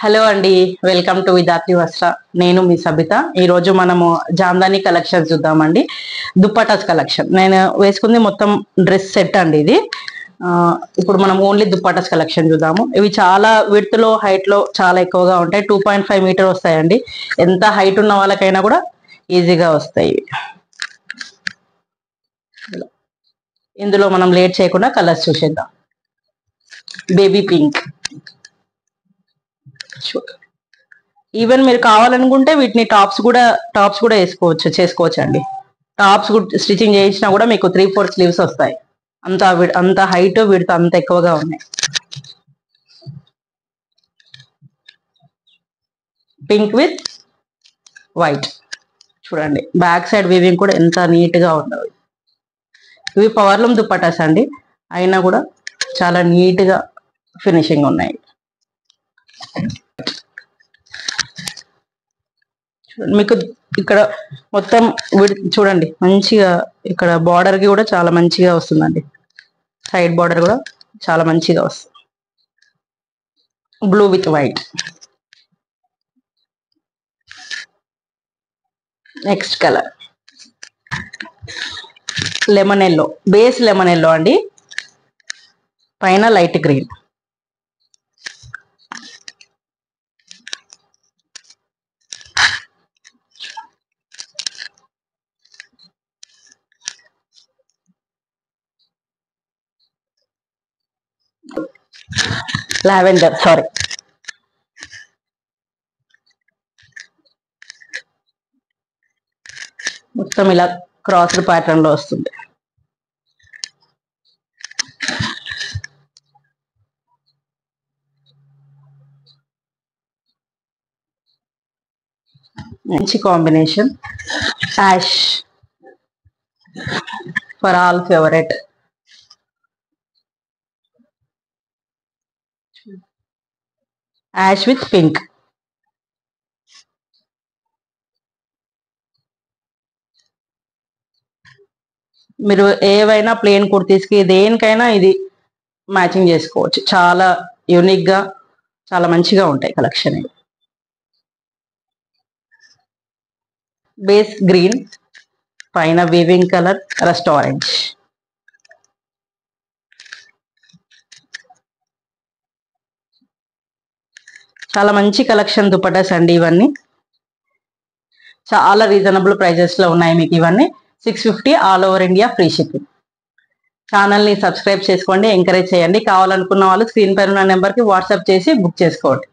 Hello అండి, welcome to Vidhatri వస్త్ర. నేను మీ సబిత. ఈరోజు మనము జామ్దాని కలెక్షన్ చూద్దామండి. దుప్పటాస్ కలెక్షన్. నేను వేసుకుంది మొత్తం డ్రెస్ సెట్ అండి ఇది. ఇప్పుడు మనం ఓన్లీ దుప్పటాస్ కలెక్షన్ చూద్దాము. ఇవి చాలా విడ్త్ లో హైట్ లో చాలా ఎక్కువగా ఉంటాయి. 2.5 మీటర్ వస్తాయండి. ఎంత హైట్ ఉన్న వాళ్ళకైనా కూడా ఈజీగా వస్తాయి. ఇందులో మనం లేట్ చేయకుండా కలర్స్ చూసేద్దాం. బేబీ పింక్, ఈవెన్ మీరు కావాలనుకుంటే వీటిని టాప్స్ కూడా చేసుకోవచ్చు అండి. టాప్స్ స్టిచ్చింగ్ చేయించినా కూడా మీకు 3/4 స్లీవ్స్ వస్తాయి. అంత హైట్ విడ్త్ అంత ఎక్కువగా ఉన్నాయి. పింక్ విత్ వైట్ చూడండి. బ్యాక్ సైడ్ వీవింగ్ కూడా ఎంత నీట్ గా ఉండవు. ఇవి పవర్లూమ్ దుప్పటాస్ అండి, అయినా కూడా చాలా నీట్ గా ఫినిషింగ్ ఉన్నాయి. మీకు ఇక్కడ మొత్తం చూడండి, మంచిగా ఇక్కడ బార్డర్ కి కూడా చాలా మంచిగా వస్తుందండి. సైడ్ బార్డర్ కూడా చాలా మంచిగా వస్తుంది. Blue with white. Next colour lemon yellow, base lemon yellow అండి, పైన లైట్ గ్రీన్. లావెండర్, సారీ, మొత్తం ఇలా క్రాస్డ్ ప్యాటర్న్ లో వస్తుంది. మంచి combination. Ash for all favourite. Ash with pink. మీరు ఏవైనా ప్లేన్ కుర్తీస్కి దేనికైనా ఇది మ్యాచింగ్ చేసుకోవచ్చు. చాలా యూనిక్ గా చాలా మంచిగా ఉంటాయి కలెక్షన్. ఇది బేస్ గ్రీన్, పైన వీవింగ్ కలర్ రస్ట్ ఆరెంజ్. చాలా మంచి కలెక్షన్ దుపట్టాస్ అండి ఇవన్నీ. చాలా రీజనబుల్ ప్రైజెస్ లో ఉన్నాయి మీకు ఇవన్నీ. 650 all over India, free shipping. ఛానల్ని సబ్స్క్రైబ్ చేసుకోండి, ఎంకరేజ్ చేయండి. కావాలనుకున్న వాళ్ళు స్క్రీన్ పైన ఉన్న నెంబర్కి వాట్సాప్ చేసి బుక్ చేసుకోండి.